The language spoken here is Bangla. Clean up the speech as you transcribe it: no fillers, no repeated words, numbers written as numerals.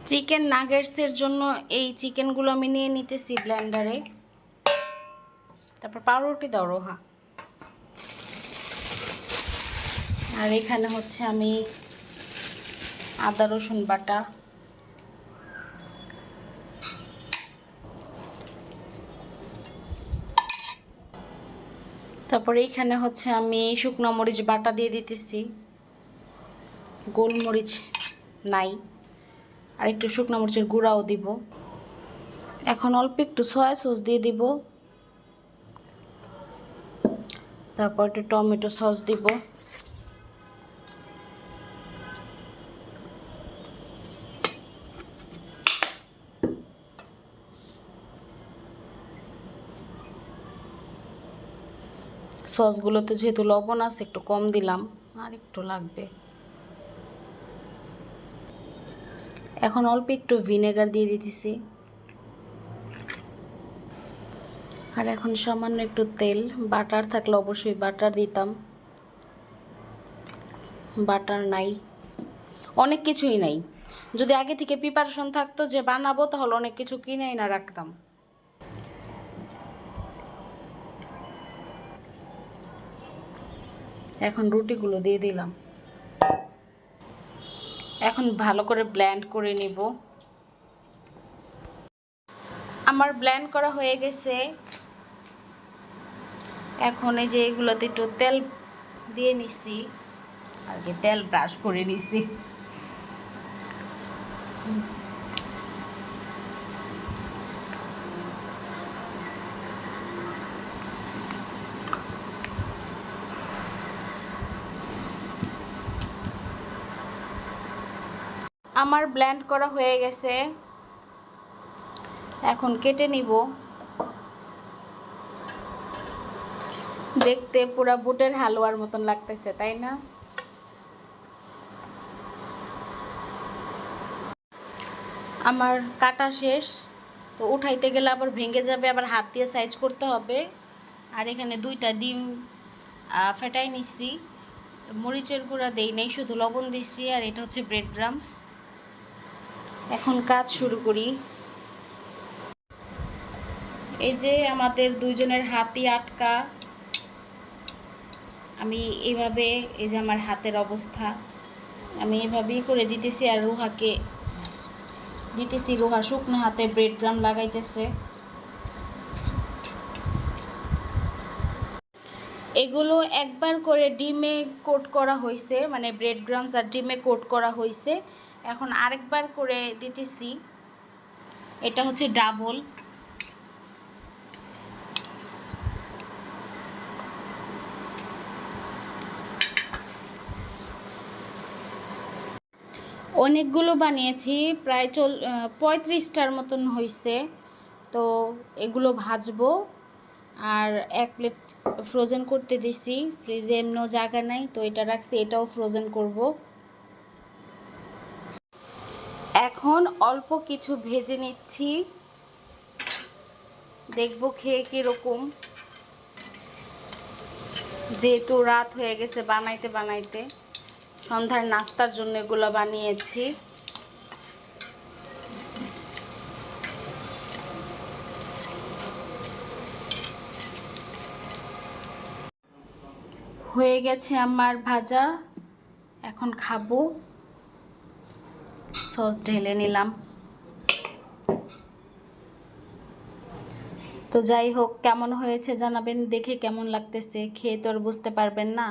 চিকেন নাগেটসের জন্য এই চিকেনগুলো আমি নিয়ে নিতেছি ব্লেন্ডারে। তারপর পাউরুটি দাও রোহা। আর এখানে হচ্ছে আমি আদা রসুন বাটা, তারপরে এইখানে হচ্ছে আমি শুকনো মরিচ বাটা দিয়ে দিতেছি, গোলমরিচ নাই, আর একটু শুকনো মরিচের গুঁড়াও দিব। এখন অল্প একটু সয়া সস দিয়ে দিব, তারপর একটু টমেটো সস দিব, সসগুলোতে যেহেতু লবণ আছে একটু কম দিলাম, আর একটু লাগবে। এখন অল্প একটু ভিনেগার দিয়ে দিতেছি, আর এখন সামান্য একটু তেল। বাটার থাকলে অবশ্যই বাটার দিতাম, বাটার নাই, অনেক কিছুই নাই। যদি আগে থেকে প্রিপারেশন থাকতো যে বানাবো, তাহলে অনেক কিছু কিনেই না রাখতাম। এখন রুটিগুলো দিয়ে দিলাম। এখন ভালো করে ব্লেন্ড করে নিব। আমার ব্লেন্ড করা হয়ে গেছে। এখন এই যে এগুলোতে একটু তেল দিয়ে নিছি, আর কি তেল ব্রাশ করে নিছি। আমার ব্লেন্ড করা হয়ে গেছে, এখন কেটে নিব। দেখতে পুরা বুটের হালুয়ার মতন লাগতেছে, তাই না? আমার কাটা শেষ। তো উঠাইতে গেলে আবার ভেঙে যাবে, আবার হাত দিয়ে সাইজ করতে হবে। আর এখানে 2টা ডিম ফেটাই নিচ্ছি। মরিচের গুঁড়া দেই নেই, শুধু লবণ দিচ্ছি। আর এটা হচ্ছে ব্রেড ক্রাম্বস। এখন কাজ শুরু করি। এই যে আমাদের দুইজনের হাতই আটকা। আমি এইভাবে, এই যে আমার হাতের অবস্থা, আমি এভাবেই করে দিতেছি। আর রুহাকে দিতেছি, রুহা শুকনো হাতে ব্রেড ক্রাম্ব লাগাইতেছে। এগুলো একবার করে ডিমে কোট করা হয়েছে, মানে ব্রেড ক্রাম্বস আর ডিমে কোট করা হয়েছে। এখন আরেকবার করে দিতেছি, এটা হচ্ছে ডাবল। অনেকগুলো বানিয়েছি, প্রায় 35টার মতন হয়েছে। তো এগুলো ভাজবো। আর 1 প্লেট ফ্রোজেন করতে দিছি, ফ্রিজে এমনও জায়গা নাই, তো এটা রাখছি, এটাও ফ্রোজেন করব। এখন অল্প কিছু ভেজে নিচ্ছি, দেখব খেয়ে কীরকম। যেহেতু রাত হয়ে গেছে বানাইতে বানাইতে, সন্ধ্যার নাস্তার জন্য এগুলো বানিয়েছি। হয়ে গেছে আমার ভাজা, এখন খাবো। সস ঢেলে নিলাম। তো যাই হোক, কেমন হয়েছে জানাবেন, দেখে কেমন লাগতেছে, খেয়ে তো আর বুঝতে পারবেন না।